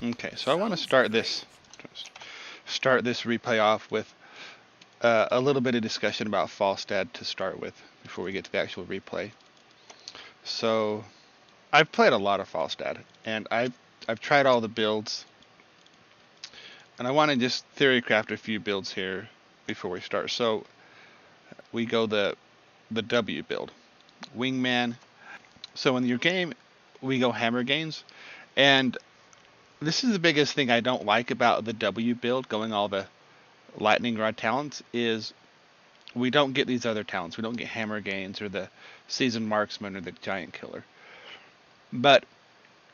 Okay, so I want to start this replay off with a little bit of discussion about Falstad to start with before we get to the actual replay. So I've played a lot of Falstad, and I've tried all the builds, and I want to just theory craft a few builds here before we start. So we go the W build, Wingman. So in your game, we go Hammer Gains, and this is the biggest thing I don't like about the W build, going all the Lightning Rod talents, is we don't get these other talents. We don't get Hammer Gains or the Seasoned Marksman or the Giant Killer. But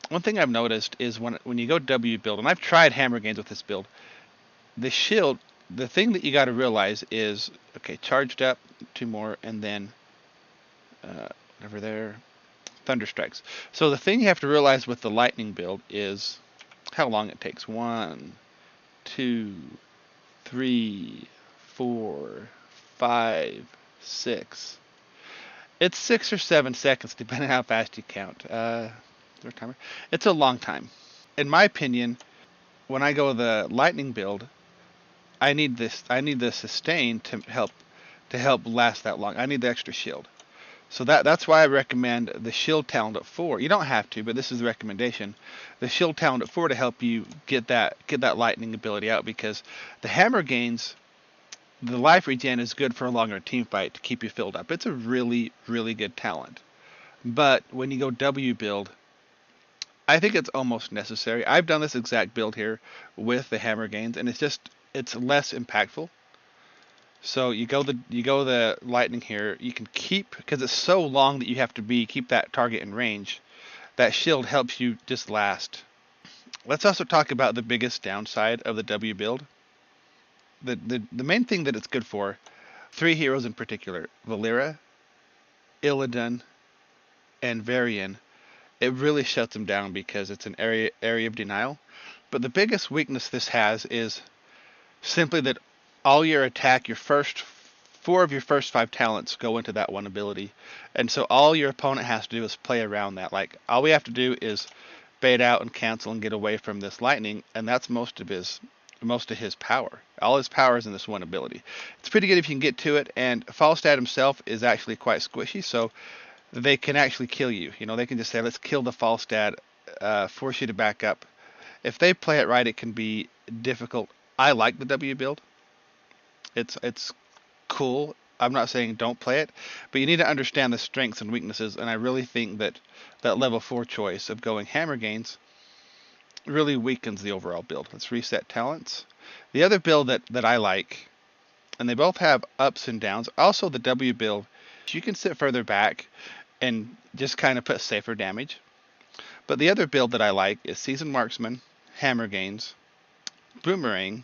one thing I've noticed is when you go W build, and I've tried Hammer Gains with this build, the shield, the thing that you got to realize is, okay, charged up, two more, and then whatever there, Thunder Strikes. So the thing you have to realize with the Lightning build is how long it takes. 1, 2, 3, 4, 5, 6. It's 6 or 7 seconds, depending on how fast you count. Timer. It's a long time. In my opinion, when I go the lightning build, I need this. I need the sustain to help last that long. I need the extra shield. So that's why I recommend the shield talent at 4. You don't have to, but this is the recommendation. The shield talent at 4 to help you get that lightning ability out, because the hammer gains, the life regen is good for a longer team fight to keep you filled up. It's a really, really good talent. But when you go W build, I think it's almost necessary. I've done this exact build here with the hammer gains, and it's less impactful. So you go the lightning here. You can keep, because it's so long that you have to keep that target in range. That shield helps you just last. Let's also talk about the biggest downside of the W build. The main thing that it's good for, 3 heroes in particular, Valera, Illidan, and Varian. It really shuts them down because it's an area of denial. But the biggest weakness this has is simply that all your attack, your first 4 of your first 5 talents go into that one ability, and so all your opponent has to do is play around that. Like, all we have to do is bait out and cancel and get away from this lightning, and that's most of his power. All his power is in this one ability. It's pretty good if you can get to it, and Falstad himself is actually quite squishy, so they can actually kill you. You know, they can just say, let's kill the Falstad, force you to back up. If they play it right, it can be difficult. I like the W build. It's cool. I'm not saying don't play it, but you need to understand the strengths and weaknesses, and I really think that that level 4 choice of going hammer gains really weakens the overall build. Let's reset talents. The other build that I like, and they both have ups and downs, also the W build, you can sit further back and just kind of put safer damage. But the other build that I like is Seasoned Marksman, Hammer Gains, Boomerang,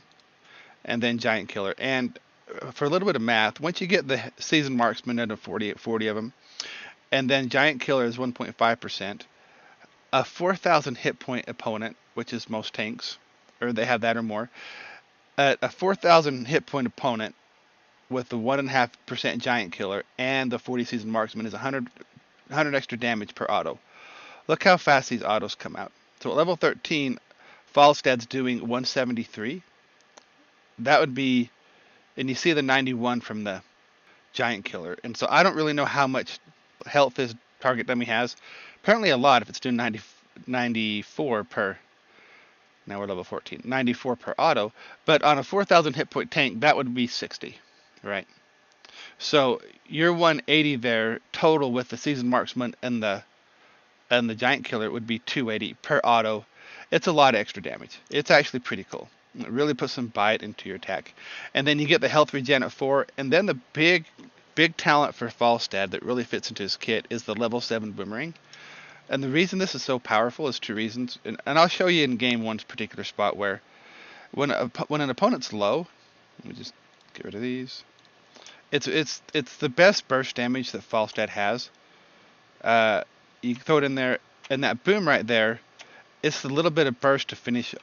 and then Giant Killer. And for a little bit of math, once you get the Seasoned Marksman at 40 of them, and then Giant Killer is 1.5%, a 4,000 hit point opponent, which is most tanks, or they have that or more, a 4,000 hit point opponent with the 1.5% Giant Killer and the 40 Seasoned Marksman is 100 extra damage per auto. Look how fast these autos come out. So at level 13, Falstad's doing 173. That would be, and you see the 91 from the Giant Killer. And so I don't really know how much health his target dummy has. Apparently a lot if it's doing 94 per, now we're level 14, 94 per auto. But on a 4,000 hit point tank, that would be 60, right? So your 180 there total with the Seasoned Marksman and the Giant Killer would be 280 per auto. It's a lot of extra damage. It's actually pretty cool. It really puts some bite into your attack. And then you get the health regen at 4, and then the big talent for Falstad that really fits into his kit is the level 7 Boomerang. And the reason this is so powerful is 2 reasons. And I'll show you in game 1's particular spot where when an opponent's low, let me just get rid of these. It's the best burst damage that Falstad has. You throw it in there, and that boom right there, it's the little bit of burst to finish,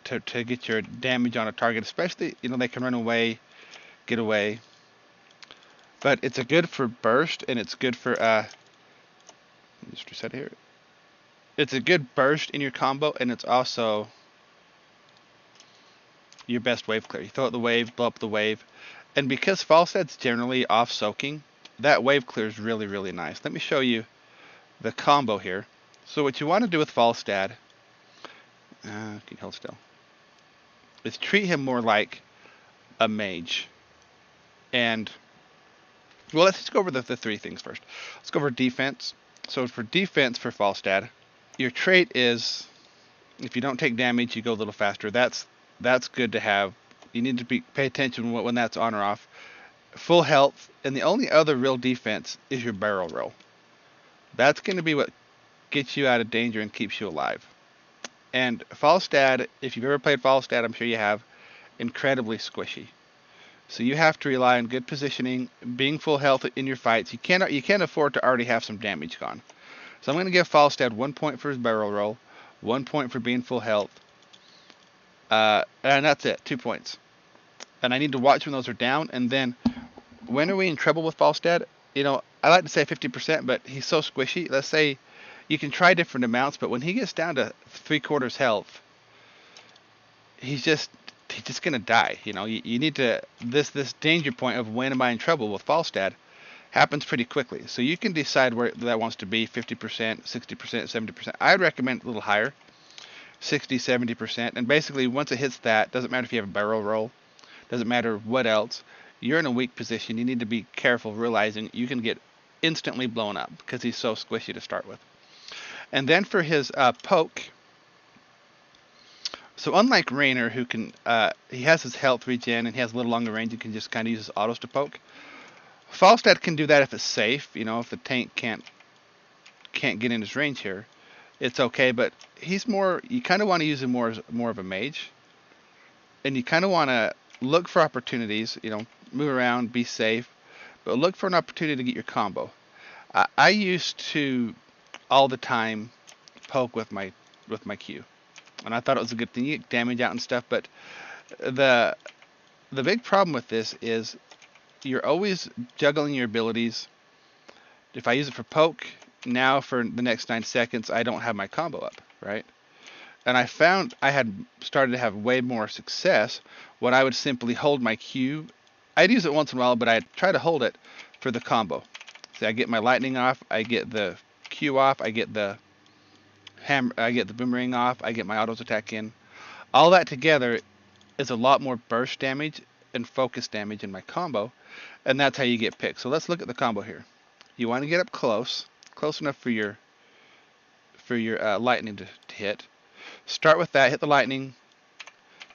to get your damage on a target, especially, you know, they can run away, get away. But it's a good for burst, and it's good for, just reset here. It's a good burst in your combo, and it's also, your best wave clear. You throw out the wave, blow up the wave, and because Falstad's generally off soaking, that wave clear is really, really nice. Let me show you the combo here. So what you want to do with Falstad, can you hold still, is treat him more like a mage. And, well, let's just go over the three things first. Let's go over defense. So for defense for Falstad, your trait is, if you don't take damage, you go a little faster. That's good to have. You need to pay attention when that's on or off. Full health, and the only other real defense is your barrel roll. That's going to be what gets you out of danger and keeps you alive. And Falstad, if you've ever played Falstad, I'm sure you have, incredibly squishy. So you have to rely on good positioning, being full health in your fights. You can't afford to already have some damage gone. So I'm going to give Falstad 1 point for his barrel roll, 1 point for being full health, and that's it, 2 points. And I need to watch when those are down. And then when are we in trouble with Falstad? You know, I like to say 50%, but he's so squishy. Let's say you can try different amounts, but when he gets down to 3/4 health, he's just gonna die. You know, you need to, this danger point of when am I in trouble with Falstad happens pretty quickly. So you can decide where that wants to be, 50%, 60%, 70%. I'd recommend a little higher, 60, 70%. And basically once it hits that, doesn't matter if you have a barrel roll, doesn't matter what else, you're in a weak position. You need to be careful, realizing you can get instantly blown up because he's so squishy to start with. And then for his poke, so unlike Raynor, who can, he has his health regen and he has a little longer range, you can just kind of use his autos to poke. Falstad can do that if it's safe, you know, if the tank can't get in his range here, it's okay. But he's more, you kind of want to use him more as more of a mage, and you kind of want to look for opportunities, you know, move around, be safe, but look for an opportunity to get your combo. I used to all the time poke with my Q, and I thought it was a good thing. You get damage out and stuff, but the big problem with this is you're always juggling your abilities. If I use it for poke, now for the next 9 seconds, I don't have my combo up, right? And I found I had started to have way more success when I would simply hold my Q. I'd use it once in a while, but I'd try to hold it for the combo. So I get my lightning off, I get the Q off, I get the boomerang off, I get my autos attack in. All that together is a lot more burst damage and focus damage in my combo, and that's how you get picked. So let's look at the combo here. You want to get up close enough for your lightning to hit. Start with that, hit the lightning.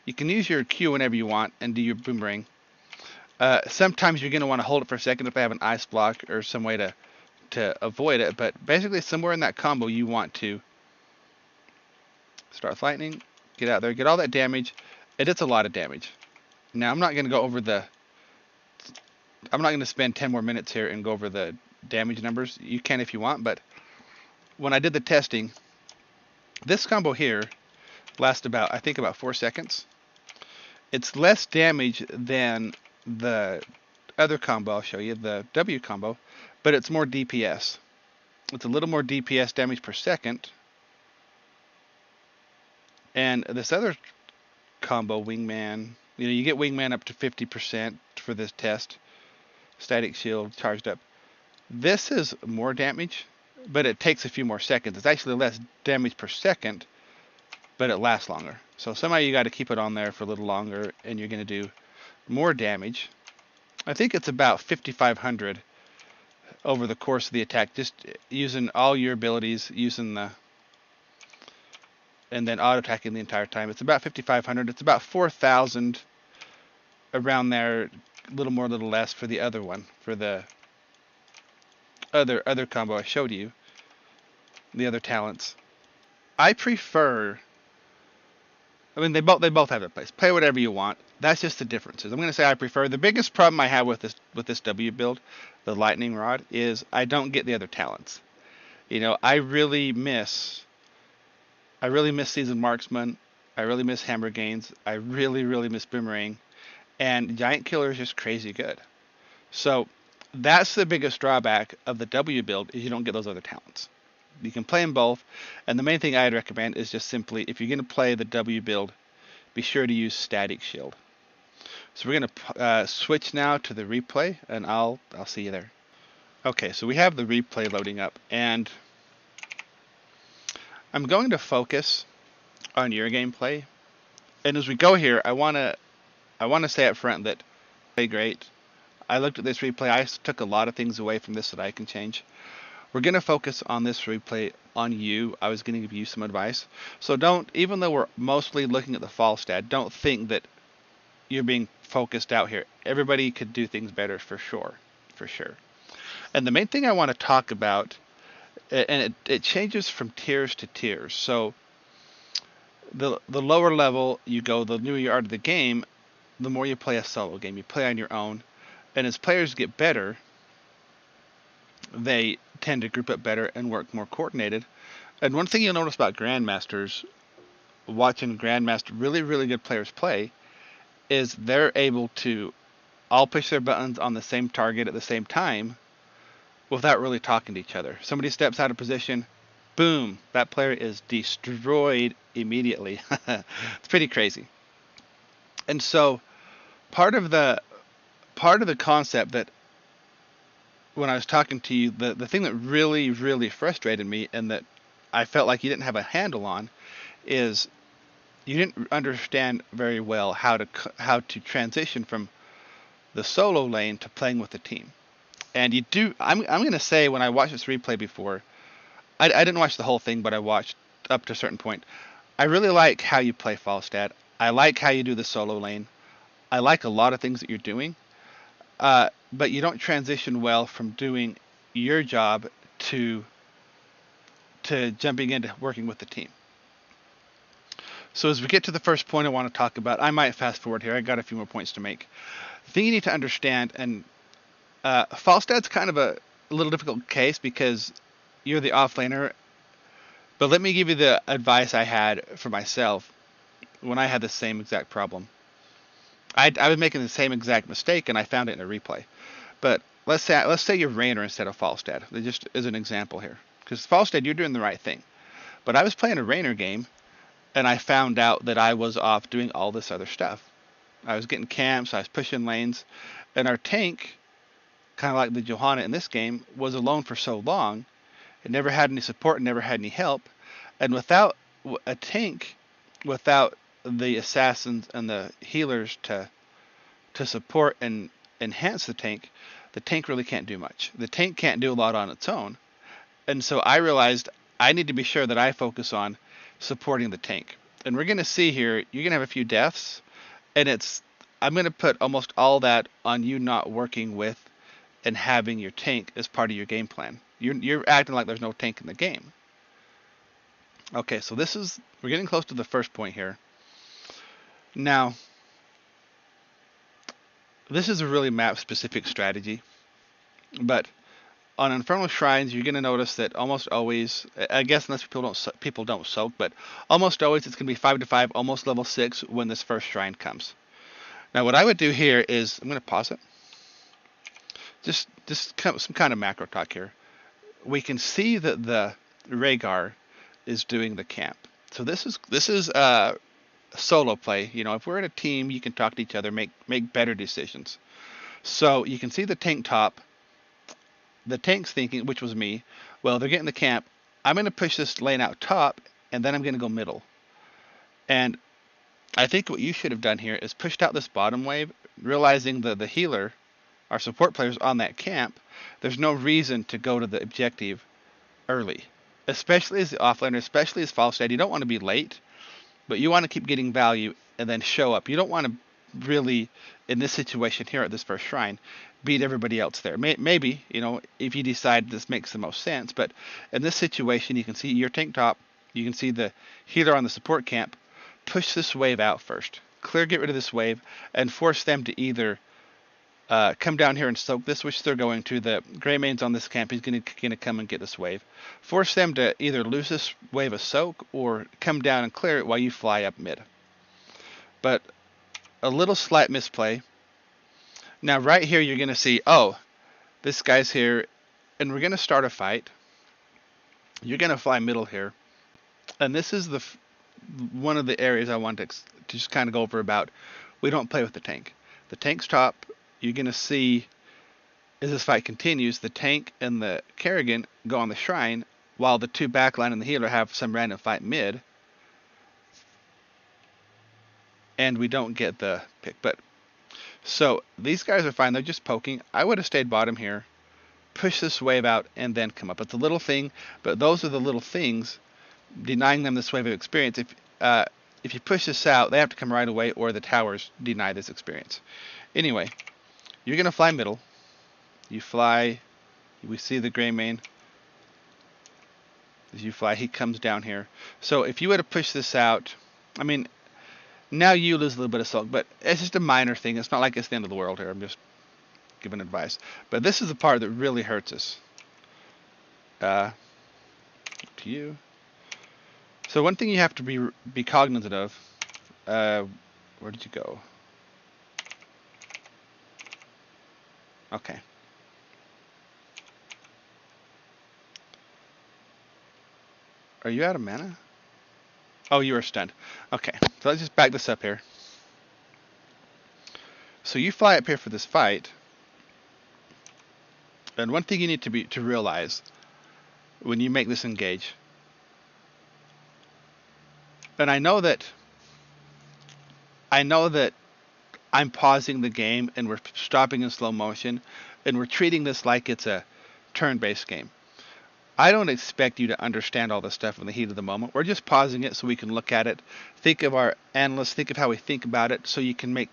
You can use your Q whenever you want and do your boomerang. Sometimes you're going to want to hold it for a second if I have an ice block or some way to avoid it, but basically somewhere in that combo you want to start with lightning, get out there, get all that damage. It is a lot of damage. Now I'm not going to go over I'm not going to spend 10 more minutes here and go over the damage numbers. You can if you want, but when I did the testing, this combo here lasts about, I think, about 4 seconds. It's less damage than the other combo I'll show you, the W combo, but it's more DPS. It's a little more DPS damage per second. And this other combo, Wingman, you know, you get Wingman up to 50% for this test. Static shield charged up. This is more damage, but it takes a few more seconds. It's actually less damage per second, but it lasts longer. So somehow you got to keep it on there for a little longer, and you're going to do more damage. I think it's about 5,500 over the course of the attack, just using all your abilities, and then auto attacking the entire time. It's about 5,500. It's about 4,000 around there, a little more, a little less for the other one, for the other combo I showed you, the other talents. I prefer, I mean, they both have their place. Play whatever you want. That's just the differences. I'm going to say I prefer. The biggest problem I have with this W build, the lightning rod, is I don't get the other talents. You know, I really miss Seasoned Marksman. I really miss Hammer Gains. I really miss Boomerang. And Giant Killer is just crazy good. So that's the biggest drawback of the W build, is you don't get those other talents. You can play them both, and the main thing I'd recommend is just simply, if you're going to play the W build, be sure to use static shield. So we're going to switch now to the replay, and I'll see you there. Okay, so we have the replay loading up, and I'm going to focus on your gameplay. And as we go here, I want to say up front that play great. I looked at this replay. I took a lot of things away from this that I can change. We're going to focus on this replay on you. I was going to give you some advice. So don't, even though we're mostly looking at the Falstad, don't think that you're being focused out here. Everybody could do things better for sure. For sure. And the main thing I want to talk about, and it changes from tiers to tiers. So the lower level you go, the newer you are to the game, the more you play a solo game. You play on your own. And as players get better, they tend to group up better and work more coordinated. And one thing you'll notice about Grandmasters, watching really, really good players play, is they're able to all push their buttons on the same target at the same time without really talking to each other. Somebody steps out of position, boom, that player is destroyed immediately. It's pretty crazy. And so part of the concept that when I was talking to you, the thing that really, really frustrated me and that I felt like you didn't have a handle on is you didn't understand very well how to transition from the solo lane to playing with the team. And you do. I'm going to say, when I watched this replay before, I didn't watch the whole thing, but I watched up to a certain point. I really like how you play Falstad. I like how you do the solo lane. I like a lot of things that you're doing. But you don't transition well from doing your job to jumping into working with the team. So as we get to the first point I want to talk about, I might fast forward here. I got a few more points to make. The thing you need to understand, and Falstad's kind of a little difficult case because you're the offlaner. But let me give you the advice I had for myself when I had the same exact problem. I was making the same exact mistake, and I found it in a replay. But let's say you're Raynor instead of Falstad. Just as an example here, because Falstad, you're doing the right thing. But I was playing a Raynor game, and I found out that I was off doing all this other stuff. I was getting camps, I was pushing lanes, and our tank, kind of like the Johanna in this game, was alone for so long. It never had any support, never had any help, and without a tank, without the assassins and the healers to support and enhance the tank really can't do much. The tank can't do a lot on its own. And so I realized I need to be sure that I focus on supporting the tank. And we're going to see here, you're going to have a few deaths, and I'm going to put almost all that on you not working with and having your tank as part of your game plan. You're acting like there's no tank in the game. Okay, so we're getting close to the first point here. Now, this is a really map-specific strategy, but on Infernal Shrines, you're going to notice that almost always, I guess unless people don't soak, but almost always it's going to be 5-5, almost level 6 when this first shrine comes. Now, what I would do here is, I'm going to pause it. Just some kind of macro talk here. We can see that the Rhaegar is doing the camp. So this is solo play. You know, if we're in a team, you can talk to each other, make better decisions. So you can see the tank top. The tank's thinking, which was me, well, they're getting the camp. I'm going to push this lane out top, and then I'm going to go middle. And I think what you should have done here is pushed out this bottom wave, realizing that the healer, our support players on that camp, there's no reason to go to the objective early. Especially as the offlaner, especially as Falstad, you don't want to be late, but you want to keep getting value and then show up. You don't want to really, in this situation here at this first shrine, beat everybody else there. Maybe, you know, if you decide this makes the most sense, but in this situation, you can see your tank top, you can see the healer on the support camp, push this wave out first. Get rid of this wave, and force them to either come down here and soak this, which they're going to. The Greymane's on this camp, he's going to come and get this wave. Force them to either lose this wave of soak, or come down and clear it while you fly up mid. But a little slight misplay. Now right here you're going to see, oh, this guy's here, and we're going to start a fight. You're going to fly middle here. And this is one of the areas I want to just kind of go over about. We don't play with the tank. The tank's top. You're gonna see as this fight continues, the tank and the Kerrigan go on the shrine, while the two backline and the healer have some random fight mid, and we don't get the pick. But so these guys are fine. They're just poking. I would have stayed bottom here, push this wave out, and then come up. It's a little thing, but those are the little things denying them this wave of experience. If you push this out, they have to come right away, or the towers deny this experience. Anyway, you're gonna fly middle. You fly. We see the gray mane. As you fly, he comes down here. So if you were to push this out, I mean, now you lose a little bit of silk, but it's just a minor thing. It's not like it's the end of the world here. I'm just giving advice. But this is the part that really hurts us. To you. So one thing you have to be cognizant of. Where did you go? Okay. Are you out of mana? Oh, you are stunned. Okay, so let's just back this up here. So you fly up here for this fight, and one thing you need to realize when you make this engage, and I know that I'm pausing the game and we're stopping in slow motion, and we're treating this like it's a turn-based game. I don't expect you to understand all this stuff in the heat of the moment. We're just pausing it so we can look at it, think of our analysts, think of how we think about it, so you can make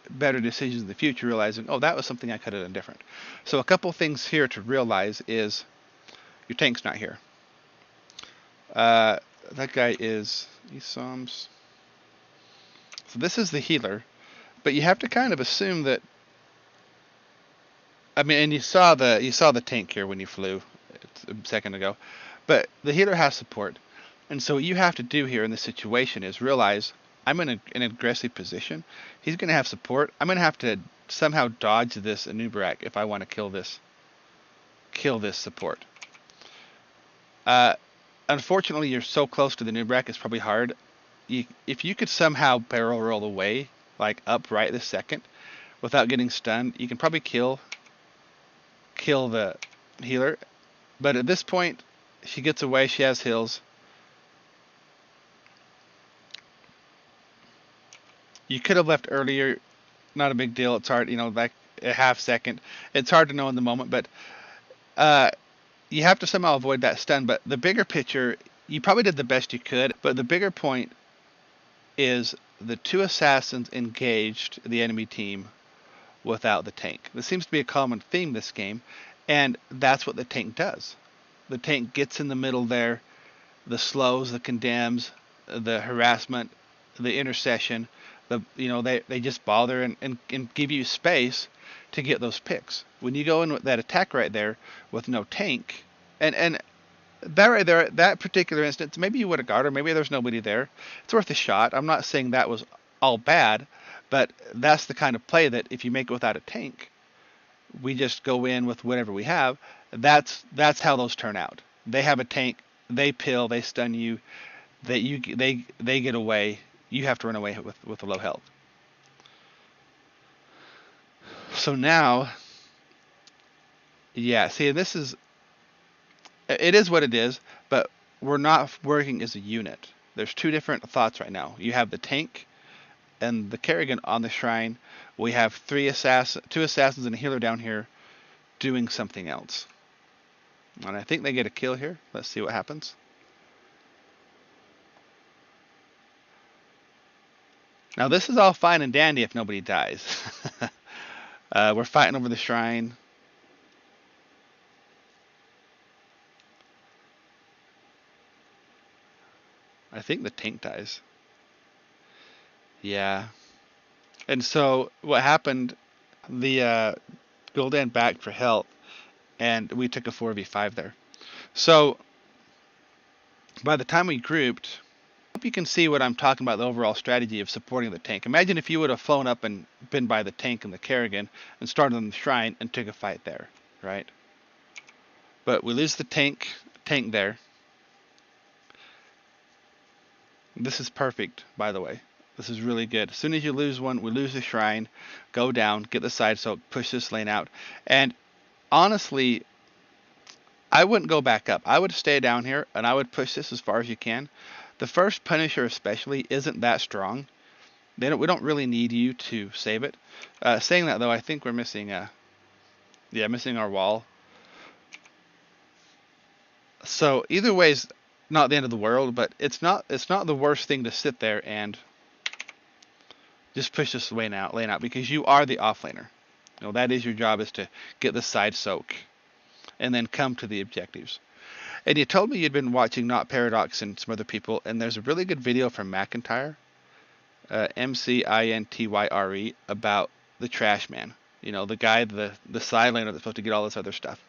better decisions in the future, realizing, oh, that was something I could have done different. So a couple things here to realize is your tank's not here. That guy is Esom's. So this is the healer, but you have to kind of assume that. I mean, and you saw the tank here when you flew a second ago, but the healer has support, and so what you have to do here in this situation is realize I'm in an aggressive position. He's going to have support. I'm going to have to somehow dodge this Anubarak if I want to kill this support. Unfortunately, you're so close to the Anubarak, it's probably hard. If you could somehow barrel roll away, like up right this second, without getting stunned, you can probably kill the healer. But at this point, she gets away. She has hills. You could have left earlier. Not a big deal. It's hard, like a half second. It's hard to know in the moment, but you have to somehow avoid that stun. But the bigger picture, you probably did the best you could. But the bigger point is the two assassins engaged the enemy team without the tank. This seems to be a common theme this game, and that's what the tank does. The tank gets in the middle there, the slows, the condemns, the harassment, the intercession. They just bother and give you space to get those picks. When you go in with that attack right there with no tank, and that right there, that particular instance, maybe you would have got her, maybe there's nobody there. It's worth a shot. I'm not saying that was all bad, but that's the kind of play that if you make it without a tank, we just go in with whatever we have. That's how those turn out. They have a tank, they pill, they stun you, they get away. You have to run away with a low health. So now, yeah, see, it is what it is, but we're not working as a unit. There's two different thoughts right now. You have the tank and the Kerrigan on the shrine. We have two assassins and a healer down here doing something else. And I think they get a kill here. Let's see what happens. Now this is all fine and dandy if nobody dies. We're fighting over the shrine. I think the tank dies. Yeah. And so what happened, the Gul'dan backed for health, and we took a 4v5 there. So by the time we grouped, I hope you can see what I'm talking about, the overall strategy of supporting the tank. Imagine if you would have flown up and been by the tank and the Kerrigan and started on the shrine and took a fight there, right? But we lose the tank there. This is perfect, by the way. This is really good. As soon as you lose one, we lose the shrine, go down, get the side soak, push this lane out. And honestly, I wouldn't go back up. I would stay down here and I would push this as far as you can. The first Punisher especially isn't that strong. We don't really need you to save it. Saying that though, I think we're missing missing our wall. So either way is not the end of the world, but it's not the worst thing to sit there and just push this lane out because you are the offlaner. You know, that is your job, is to get the side soak and then come to the objectives. And you told me you'd been watching Not Paradox and some other people, and there's a really good video from McIntyre, MCINTYRE, about the trash man. You know, the guy, the side laner that's supposed to get all this other stuff.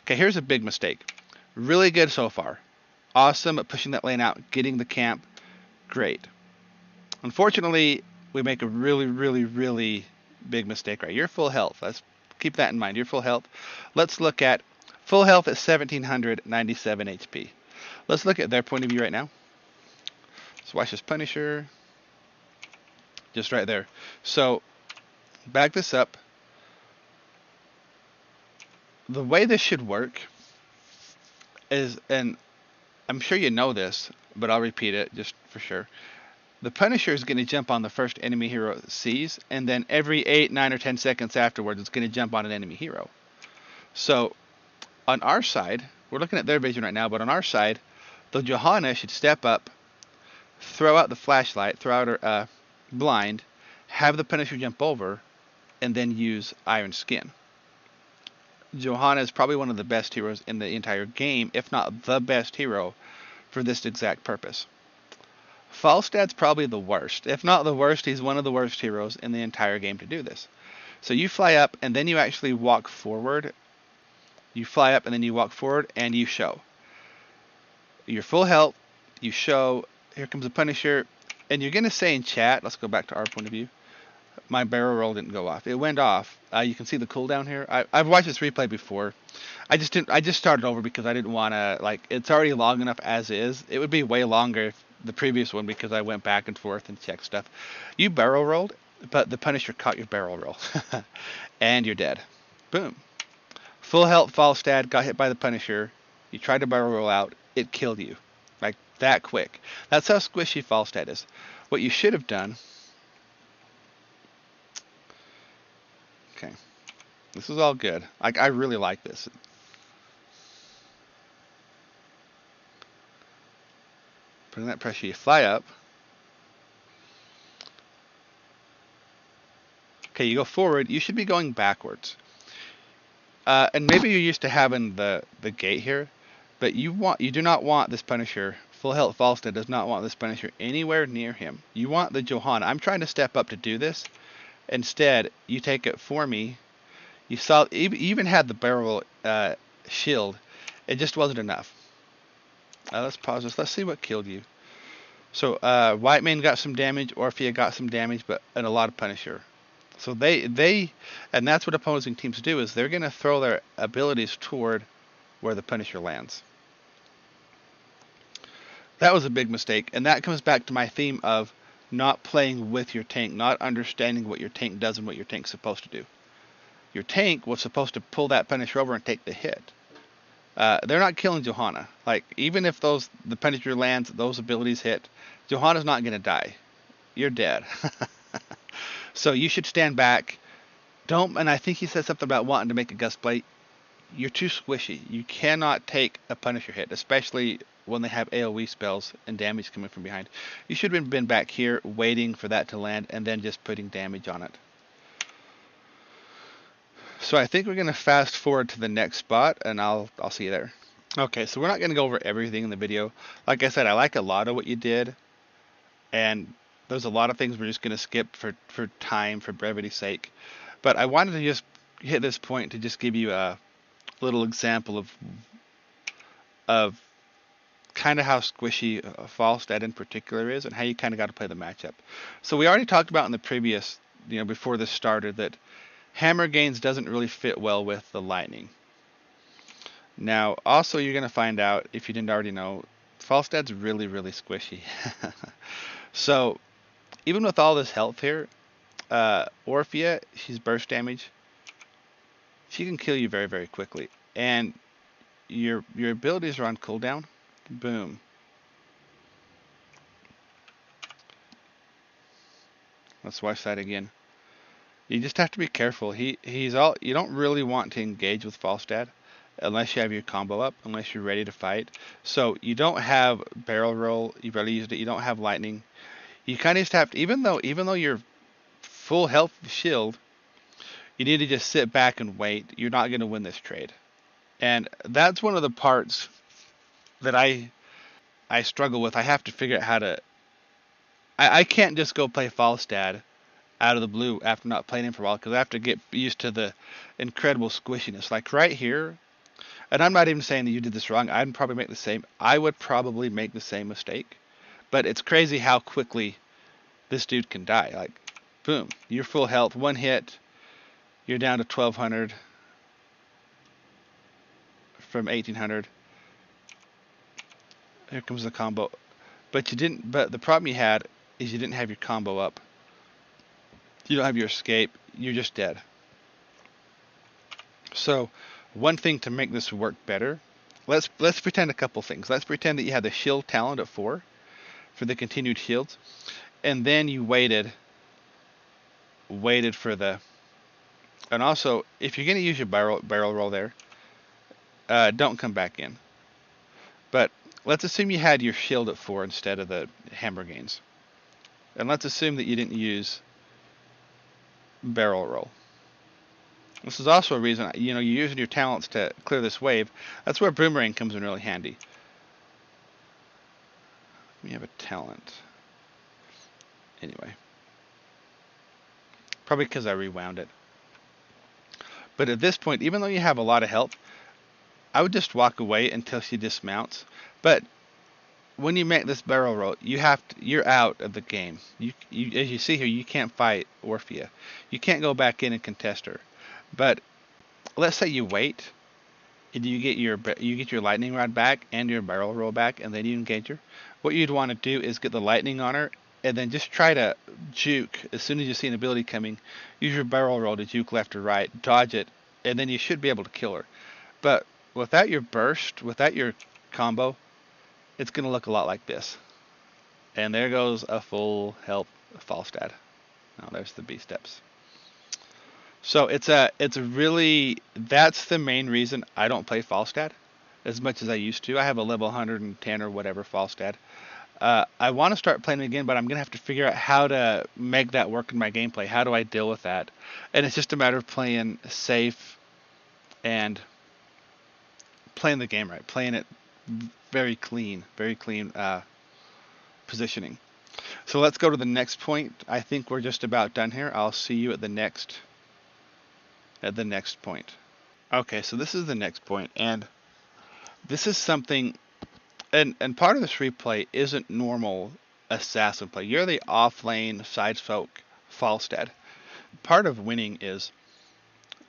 Okay, here's a big mistake. Really good so far. Awesome at pushing that lane out, getting the camp. Great. Unfortunately, we make a really, really, really big mistake right. You're full health. Let's keep that in mind. You're full health. Let's look at full health at 1797 HP. Let's look at their point of view right now. Let's watch this Punisher. Just right there. So, back this up. The way this should work is, and I'm sure you know this, but I'll repeat it just for sure. The Punisher is going to jump on the first enemy hero it sees, and then every 8, 9, or 10 seconds afterwards, it's going to jump on an enemy hero. So, on our side, we're looking at their vision right now, but on our side, the Johanna should step up, throw out the flashlight, throw out her blind, have the Punisher jump over, and then use Iron Skin. Johanna is probably one of the best heroes in the entire game, if not the best hero, for this exact purpose. Falstad's probably the worst. If not the worst, he's one of the worst heroes in the entire game to do this. So you fly up, and then you actually walk forward. You fly up, and then you walk forward, and you show. You're full health, you show, here comes the Punisher, and you're going to say in chat, let's go back to our point of view, my barrel roll didn't go off. It went off. You can see the cooldown here. I've watched this replay before. I just started over because I didn't want to, like, it's already long enough as is. It would be way longer if the previous one, because I went back and forth and checked stuff. You barrel rolled, but the Punisher caught your barrel roll. And you're dead. Boom. Full health Falstad got hit by the Punisher. You tried to barrel roll out. It killed you. Like, that quick. That's how squishy Falstad is. What you should have done... Okay. This is all good. I really like this. Putting that pressure, you fly up. Okay, you go forward. You should be going backwards. And maybe you're used to having the gate here, but you do not want this Punisher. Full health Falstad does not want this Punisher anywhere near him. You want the Johanna. I'm trying to step up to do this. Instead, you take it for me. You saw, you even had the barrel shield. It just wasn't enough. Let's pause this. Let's see what killed you. So Whitemane got some damage, Orphea got some damage, and a lot of Punisher. So they and that's what opposing teams do, is they're going to throw their abilities toward where the Punisher lands. That was a big mistake, and that comes back to my theme of not playing with your tank, not understanding what your tank does and what your tank's supposed to do. Your tank was supposed to pull that Punisher over and take the hit. They're not killing Johanna. Like, even if the Punisher lands, those abilities hit, Johanna's not going to die. You're dead. So you should stand back. And I think he said something about wanting to make a gust plate. You're too squishy. You cannot take a Punisher hit, especially when they have AoE spells and damage coming from behind. You should have been back here waiting for that to land and then just putting damage on it. So I think we're going to fast forward to the next spot, and I'll see you there. Okay, so we're not going to go over everything in the video. Like I said, I like a lot of what you did, and there's a lot of things we're just going to skip for time, for brevity's sake. But I wanted to just hit this point to just give you a little example of kind of how squishy Falstad in particular is, and how you kind of got to play the matchup. So we already talked about in the previous, before this started, that Hammer Gains doesn't really fit well with the Lightning. Now, also you're going to find out, if you didn't already know, Falstad's really, really squishy. So even with all this health here, Orphea, she's burst damage. She can kill you very, very quickly. And your abilities are on cooldown. Boom. Let's watch that again. You just have to be careful. He's all you don't really want to engage with Falstad unless you have your combo up, unless you're ready to fight. So you don't have barrel roll, you've already used it, you don't have lightning. You kinda just have to even though you're full health shield, you need to just sit back and wait. You're not gonna win this trade. And that's one of the parts that I struggle with. I have to figure out how to I can't just go play Falstad out of the blue after not playing him for a while because I have to get used to the incredible squishiness. Like right here, and I'm not even saying that you did this wrong. I'd probably make the same. I would probably make the same mistake, but it's crazy how quickly this dude can die. Like, boom, you're full health, one hit, you're down to 1200 from 1800. Here comes the combo, but you didn't. But the problem you had is you didn't have your combo up. You don't have your escape. You're just dead. So, one thing to make this work better, let's pretend a couple things. Let's pretend that you had the shield talent at 4 for the continued shields, and then you waited for the. And also, if you're going to use your barrel roll there, don't come back in. But let's assume you had your shield at 4 instead of the hammer gains, and let's assume that you didn't use barrel roll. This is also a reason, you're using your talents to clear this wave. That's where Boomerang comes in really handy. We have a talent. Anyway. Probably because I rewound it. But at this point, even though you have a lot of health, I would just walk away until she dismounts. But when you make this barrel roll, you're out of the game. You as you see here, you can't fight Orphea. You can't go back in and contest her. But let's say you wait, and you get your lightning rod back and your barrel roll back, and then you engage her. What you'd want to do is get the lightning on her, and then just try to juke as soon as you see an ability coming. Use your barrel roll to juke left or right, dodge it, and then you should be able to kill her. But without your burst, without your combo, it's going to look a lot like this. And there goes a full health Falstad. Now there's the B steps. So it's a really, that's the main reason I don't play Falstad as much as I used to. I have a level 110 or whatever Falstad. I want to start playing again, but I'm going to have to figure out how to make that work in my gameplay. How do I deal with that? And it's just a matter of playing safe and playing the game right. Playing it very clean positioning. So let's go to the next point. I think we're just about done here. I'll see you at the next point. Okay, so this is the next point, and this is something, and part of this replay isn't normal assassin play. You're the off-lane side folk Falstad. Part of winning is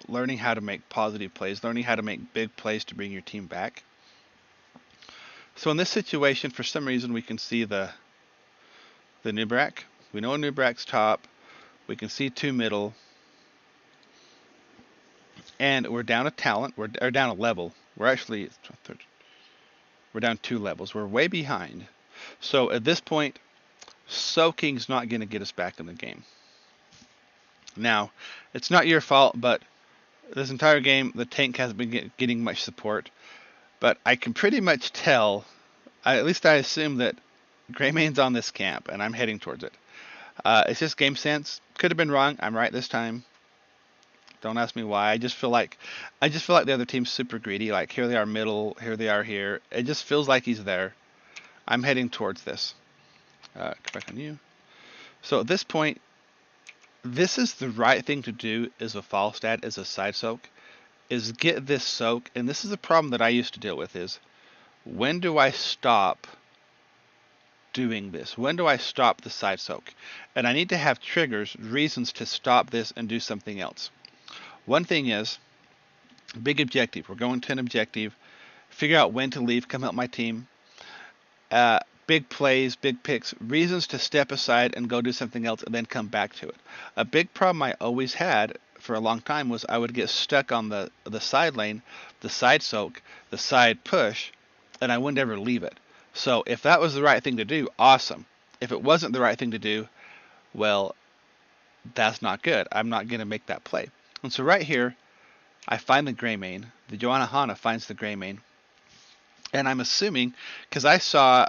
learning how to make positive plays, learning how to make big plays to bring your team back. So in this situation, for some reason, we can see the Nubrak. We know Nubrak's top. We can see 2 middle. And we're down a talent. We're down a level. We're down 2 levels. We're way behind. So at this point, soaking's not going to get us back in the game. Now, it's not your fault, but this entire game, the tank hasn't been getting much support. But I can pretty much tell, at least I assume that Greymane's on this camp, and I'm heading towards it. It's just game sense. Could have been wrong. I'm right this time. Don't ask me why. I just feel like the other team's super greedy. Like, here they are middle, here they are here. It just feels like he's there. I'm heading towards this. Come back on you. So at this point, this is the right thing to do as a Falstad, as a side soak, is get this soak. And this is a problem that I used to deal with is, when do I stop doing this? When do I stop the side soak? And I need to have triggers, reasons to stop this and do something else. One thing is, big objective. We're going to an objective. Figure out when to leave. Come help my team. big plays, big picks, reasons to step aside and go do something else and then come back to it. A big problem I always had for a long time was I would get stuck on the side lane, the side soak, the side push, and I wouldn't ever leave it. So if that was the right thing to do, awesome. If it wasn't the right thing to do, well, that's not good. I'm not going to make that play. And so right here, I find the gray main. The Johanna finds the gray main. And I'm assuming, because I saw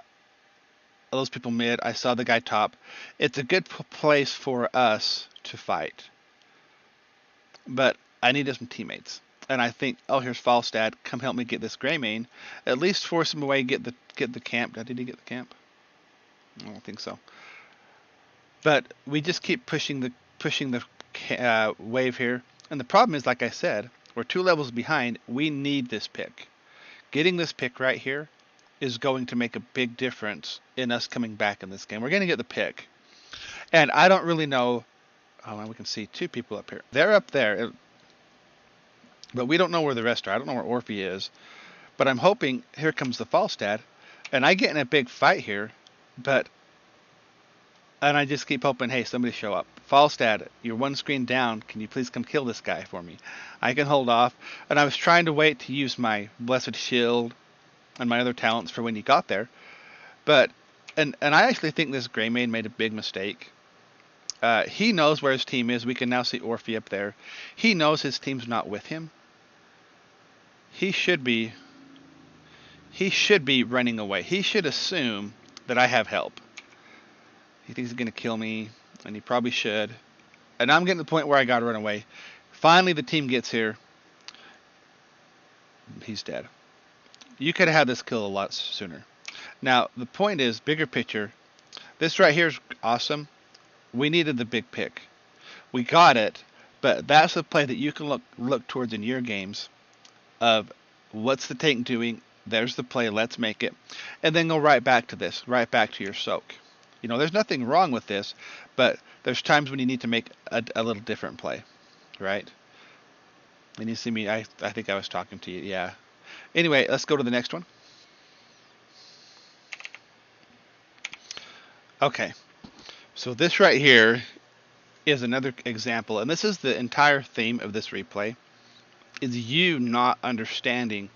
those people mid, I saw the guy top, it's a good place for us to fight. But I needed some teammates. And I think, oh, here's Falstad. Come help me get this gray main. At least force him away, get the camp. Did he get the camp? I don't think so. But we just keep pushing the wave here. And the problem is, like I said, we're 2 levels behind. We need this pick. Getting this pick right here is going to make a big difference in us coming back in this game. We're going to get the pick. And I don't really know. Oh, and we can see 2 people up here. They're up there. But we don't know where the rest are. I don't know where Orphe is. But I'm hoping here comes the Falstad. And I get in a big fight here. And I just keep hoping, hey, somebody show up. Falstad, you're 1 screen down. Can you please come kill this guy for me? I can hold off. And I was trying to wait to use my Blessed Shield and my other talents for when he got there. But, and I actually think this Grey Maid made a big mistake. He knows where his team is. We can now see Orphe up there. He knows his team's not with him. He should be running away. He should assume that I have help. He thinks he's going to kill me, and he probably should. And I'm getting to the point where I got to run away. Finally, the team gets here. He's dead. You could have had this kill a lot sooner. Now, the point is, bigger picture, this right here is awesome. We needed the big pick. We got it, but that's a play that you can look towards in your games of what's the tank doing? There's the play, let's make it. And then go right back to this, right back to your soak. You know, there's nothing wrong with this, but there's times when you need to make a little different play, right? And you see me, I think I was talking to you, yeah. Anyway, let's go to the next one. Okay, so this right here is another example, and this is the entire theme of this replay, is you not understanding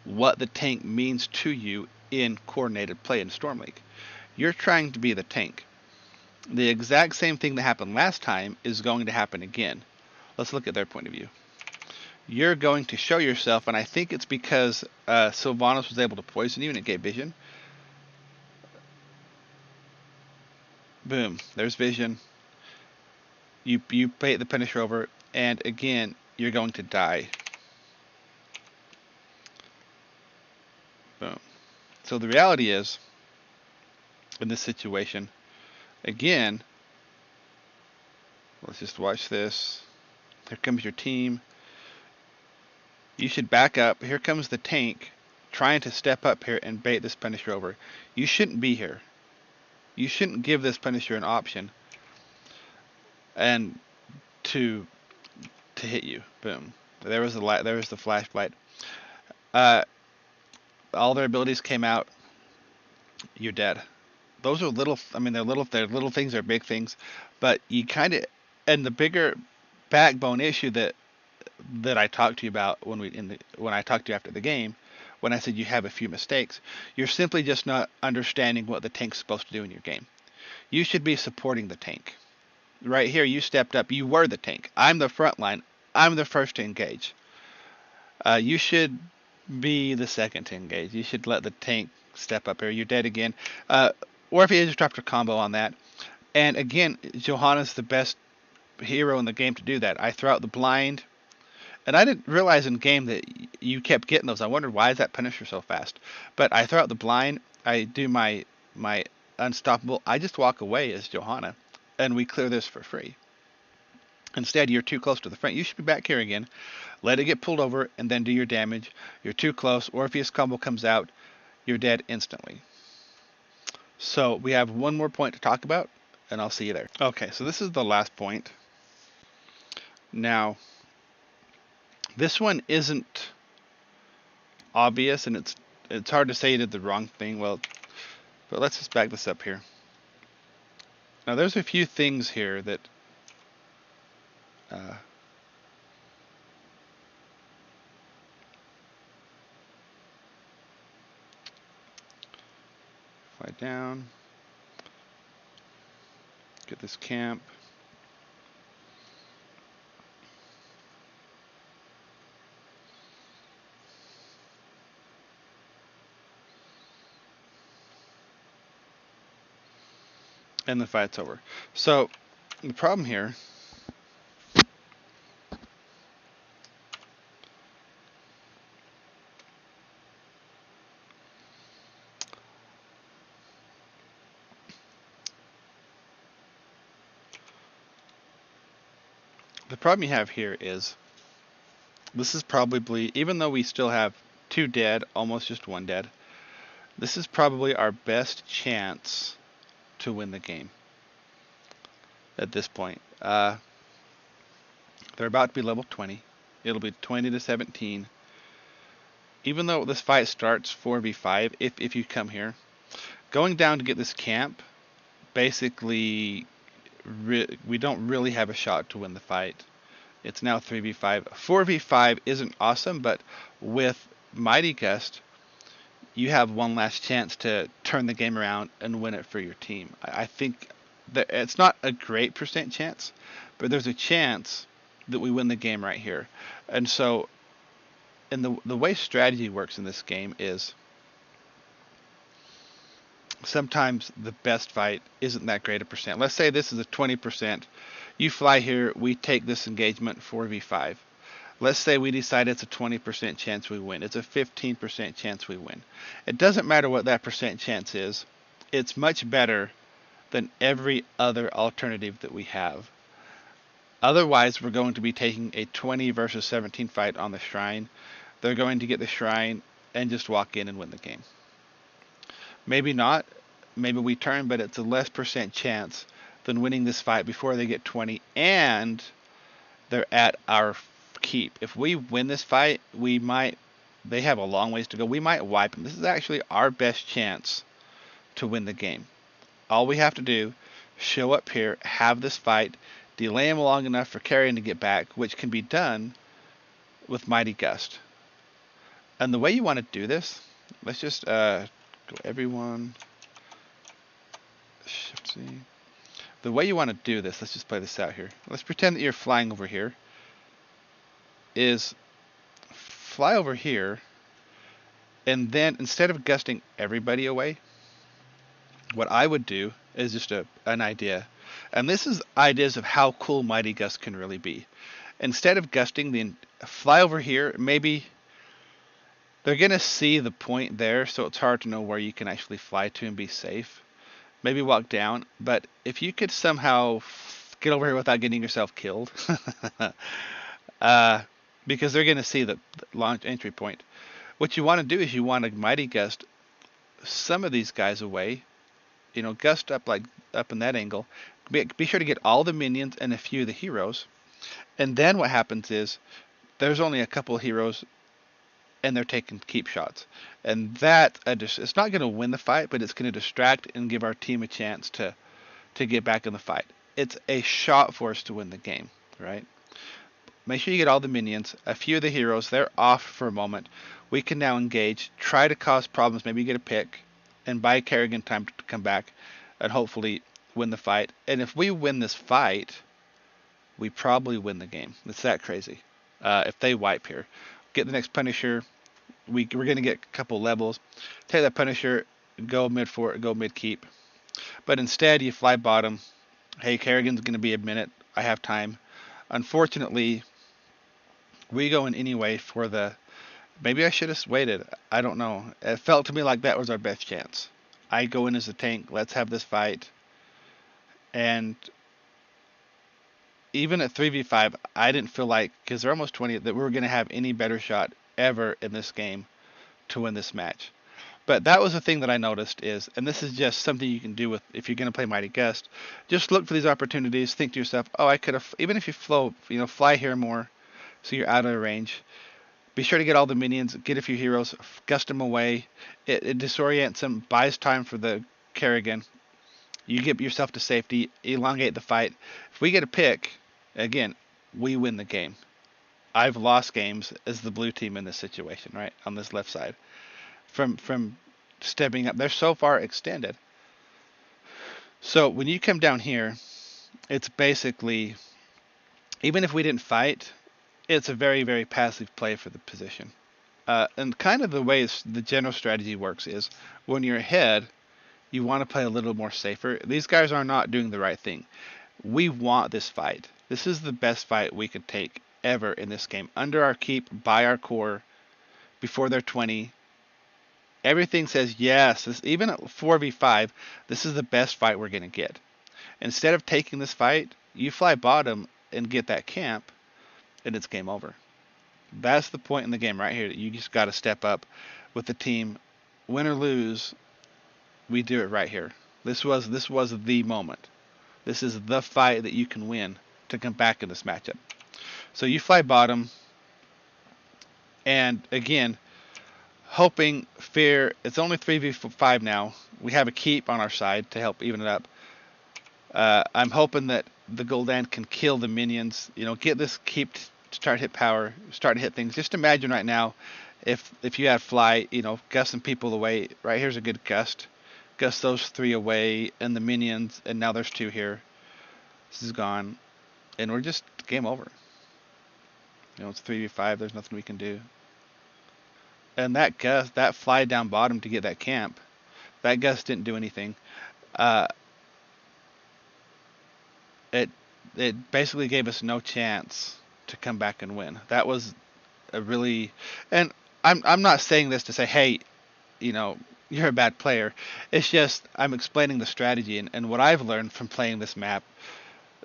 what the tank means to you in coordinated play in Storm League. You're trying to be the tank. The exact same thing that happened last time is going to happen again. Let's look at their point of view. You're going to show yourself, and I think it's because Sylvanas was able to poison you and it gave vision. Boom, there's vision. You bait the Punisher over, and again, you're going to die. Boom. So the reality is, in this situation, again, let's just watch this. Here comes your team. You should back up. Here comes the tank trying to step up here and bait this Punisher over. You shouldn't be here. You shouldn't give this Punisher an option and to hit you. Boom. There was the light. There was the flashlight. All their abilities came out. You're dead. Those are little. I mean, they're little things. They're big things, but you kind of. And the bigger backbone issue that I talked to you about when I talked to you after the game, when I said you have a few mistakes, you're simply just not understanding what the tank's supposed to do in your game. You should be supporting the tank. Right here, you stepped up. You were the tank. I'm the front line. I'm the first to engage. You should be the second to engage. You should let the tank step up here. You're dead again. Or if you just dropped a combo on that. And again, Johanna's the best hero in the game to do that. I throw out the blind. And I didn't realize in game that you kept getting those. I wondered, why is that Punisher so fast? But I throw out the blind. I do my unstoppable. I just walk away as Johanna. And we clear this for free. Instead, you're too close to the front. You should be back here again. Let it get pulled over and then do your damage. You're too close. Orpheus combo comes out. You're dead instantly. So we have one more point to talk about, and I'll see you there. Okay, so this is the last point. Now, this one isn't obvious, and it's hard to say you did the wrong thing. Well, But let's just back this up here. Now there's a few things here that fly down, get this camp. And the fight's over. So the problem here you have here is this is probably, even though we still have 2 dead, almost just 1 dead, this is probably our best chance to win the game at this point. They're about to be level 20. It'll be 20 to 17. Even though this fight starts 4v5, if you come here, going down to get this camp, basically, we don't really have a shot to win the fight. It's now 3v5. 4v5 isn't awesome, but with Mighty Gust, you have one last chance to turn the game around and win it for your team. I think that it's not a great percent chance, but there's a chance that we win the game right here. And so, and the way strategy works in this game is sometimes the best fight isn't that great a percent. Let's say this is a 20%. You fly here, we take this engagement 4v5. Let's say we decide it's a 20% chance we win. It's a 15% chance we win. It doesn't matter what that percent chance is. It's much better than every other alternative that we have. Otherwise, we're going to be taking a 20 versus 17 fight on the shrine. They're going to get the shrine and just walk in and win the game. Maybe not. Maybe we turn, but it's a less percent chance than winning this fight before they get 20 and they're at our keep. If we win this fight, they have a long ways to go. We might wipe them. This is actually our best chance to win the game. All we have to do, show up here, have this fight, delay them long enough for Carrion to get back, which can be done with Mighty Gust. And the way you want to do this, let's just go everyone, Shift C. The way you want to do this, let's just play this out here. Let's pretend that you're flying over here. Is fly over here, and then instead of gusting everybody away, what I would do is just an idea. And this is ideas of how cool Mighty Gust can really be. Instead of gusting, fly over here, maybe they're going to see the point there, so it's hard to know where you can actually fly to and be safe. Maybe walk down, but if you could somehow get over here without getting yourself killed, because they're going to see the launch entry point. What you want to do is you want to Mighty Gust some of these guys away. You know, gust up up in that angle. Be sure to get all the minions and a few of the heroes. And then what happens is there's only a couple of heroes and they're taking keep shots. And that it's not going to win the fight, but it's going to distract and give our team a chance to get back in the fight. It's a shot for us to win the game, right? Make sure you get all the minions, a few of the heroes, they're off for a moment. We can now engage, try to cause problems, maybe get a pick, and buy Kerrigan time to come back and hopefully win the fight. And if we win this fight, we probably win the game. It's that crazy. If they wipe here. Get the next Punisher. We're going to get a couple levels. Take that Punisher, go mid fort, go mid keep. But instead, you fly bottom. Hey, Kerrigan's going to be a minute. I have time. Unfortunately, we go in anyway for the... Maybe I should have waited. I don't know. It felt to me like that was our best chance. I go in as a tank. Let's have this fight. And even at 3v5, I didn't feel like, because they're almost 20, that we were going to have any better shot ever in this game to win this match. But that was the thing that I noticed is, and this is just something you can do with if you're going to play Mighty Gust, just look for these opportunities. Think to yourself, oh, I could have, even if you fly here more, so you're out of range. Be sure to get all the minions, get a few heroes, gust them away. It disorients them, buys time for the Kerrigan. You get yourself to safety, elongate the fight. If we get a pick, again, we win the game. I've lost games as the blue team in this situation, right, on this left side. From stepping up, they're so far extended. So when you come down here, it's basically, even if we didn't fight, it's a very, very passive play for the position. And kind of the way the general strategy works is when you're ahead, you want to play a little more safer. These guys are not doing the right thing. We want this fight. This is the best fight we could take ever in this game. Under our keep, by our core, before they're 20. Everything says yes. Even at 4v5, this is the best fight we're going to get. Instead of taking this fight, you fly bottom and get that camp, and it's game over. That's the point in the game right here, that you just got to step up with the team. Win or lose, we do it right here. This was the moment. This is the fight that you can win to come back in this matchup. So you fly bottom, and again, hoping fear. It's only 3v5 now. We have a keep on our side to help even it up. I'm hoping that the Gul'dan can kill the minions. Get this keep to start hit power, start to hit things. Just imagine right now, if you had fly, gust some people away. Right here's a good gust. Gust those 3 away, and the minions, and now there's 2 here. This is gone, and we're just game over. It's 3v5. There's nothing we can do. And that gust, that fly down bottom to get that camp, that gust didn't do anything. It basically gave us no chance to come back and win. That was a really, and I'm not saying this to say, hey, you're a bad player. It's just I'm explaining the strategy and what I've learned from playing this map.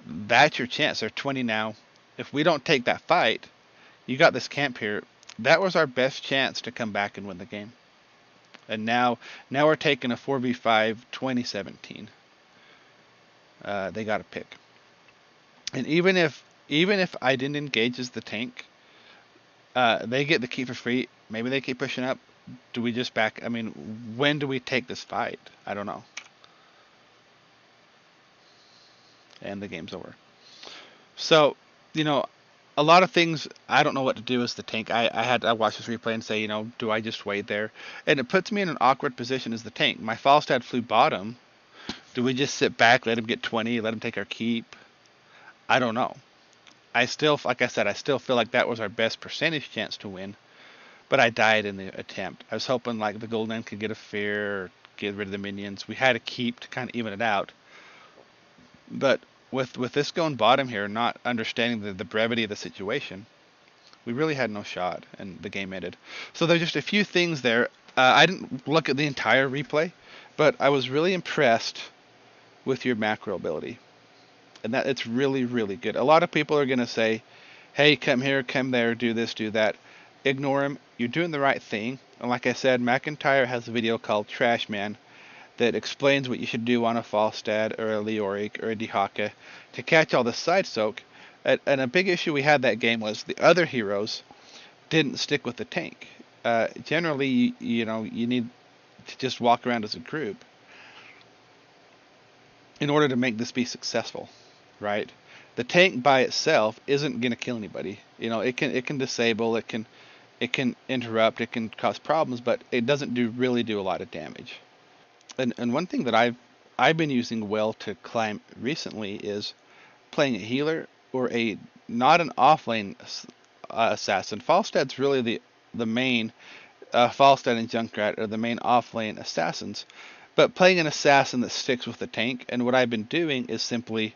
That's your chance. They're 20 now. If we don't take that fight, you got this camp here. That was our best chance to come back and win the game. And now we're taking a 4v5 2017. They got a pick. And even if I didn't engage as the tank, they get the key for free. Maybe they keep pushing up. Do we just back? I mean, when do we take this fight? I don't know. And the game's over. So, a lot of things, I don't know what to do as the tank. I watched this replay and say, do I just wait there? And it puts me in an awkward position as the tank. My Falstad flew bottom. Do we just sit back, let him get 20, let him take our keep? I don't know. Like I said, I still feel like that was our best percentage chance to win. But I died in the attempt. I was hoping like the Gul'dan could get a fear, or get rid of the minions. We had a keep to kind of even it out. But with this going bottom here, not understanding the brevity of the situation, we really had no shot, and the game ended. So there's just a few things there. I didn't look at the entire replay, but I was really impressed with your macro ability. And that it's really, really good. A lot of people are going to say, hey, come here, come there, do this, do that. Ignore him. You're doing the right thing. And like I said, McIntyre has a video called Trash Man that explains what you should do on a Falstad or a Leoric or a Dihaka to catch all the side soak. And a big issue we had that game was the other heroes didn't stick with the tank. Generally, you need to just walk around as a group in order to make this be successful, right? The tank by itself isn't going to kill anybody. It can disable, it can interrupt, it can cause problems, but it doesn't really do a lot of damage. And one thing that I've been using well to climb recently is playing a healer or not an offlane assassin. Falstad's really the main Falstad and Junkrat are the main offlane assassins, but playing an assassin that sticks with the tank. And what I've been doing is simply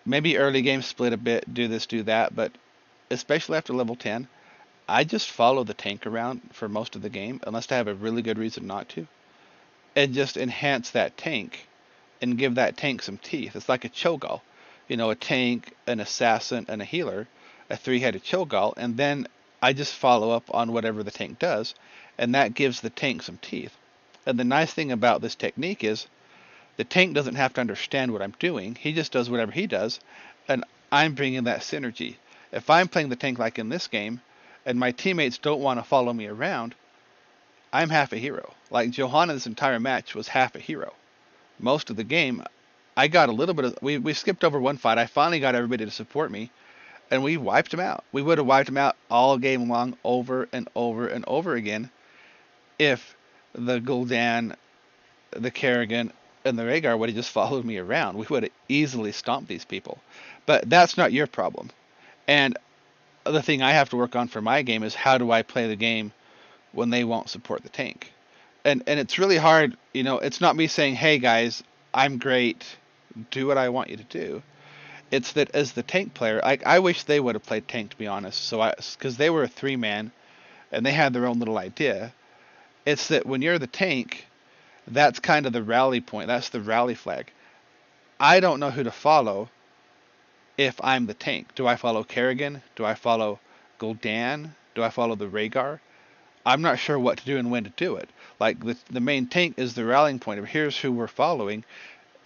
maybe early game split a bit, do this, do that, but especially after level 10, I just follow the tank around for most of the game, unless I have a really good reason not to, and just enhance that tank and give that tank some teeth. It's like a Cho'Gall. A tank, an assassin, and a healer, a 3-headed Cho'Gall, and then I just follow up on whatever the tank does, and that gives the tank some teeth. And the nice thing about this technique is the tank doesn't have to understand what I'm doing. He just does whatever he does, and I'm bringing that synergy. If I'm playing the tank like in this game, and my teammates don't want to follow me around, I'm half a hero. Like Johanna's entire match was half a hero. Most of the game, I got a little bit of. We skipped over one fight. I finally got everybody to support me, and we wiped them out. We would have wiped them out all game long, over and over and over again, if the Gul'dan, the Kerrigan, and the Rhaegar would have just followed me around. We would have easily stomped these people. But that's not your problem. And the thing I have to work on for my game is how do I play the game when they won't support the tank? And it's really hard, it's not me saying, hey guys, I'm great, do what I want you to do. It's that as the tank player, I wish they would have played tank, to be honest. Because they were a 3-man and they had their own little idea. It's that when you're the tank, that's kind of the rally point. That's the rally flag. I don't know who to follow if I'm the tank. Do I follow Kerrigan? Do I follow Gul'dan? Do I follow the Rhaegar? I'm not sure what to do and when to do it. Like the main tank is the rallying point of here's who we're following,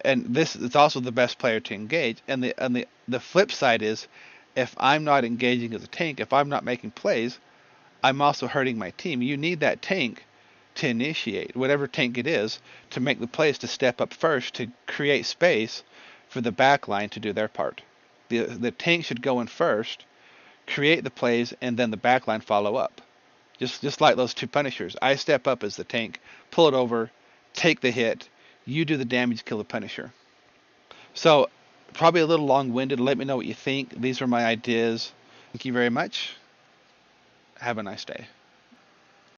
and this is also the best player to engage. And the flip side is, if I'm not engaging as a tank, if I'm not making plays, I'm also hurting my team. You need that tank to initiate, whatever tank it is, to make the plays, to step up first, to create space for the back line to do their part. The tank should go in first, create the plays, and then the back line follow up. Just like those two Punishers. I step up as the tank, pull it over, take the hit, you do the damage, kill the Punisher. So, probably a little long-winded. Let me know what you think. These are my ideas. Thank you very much. Have a nice day.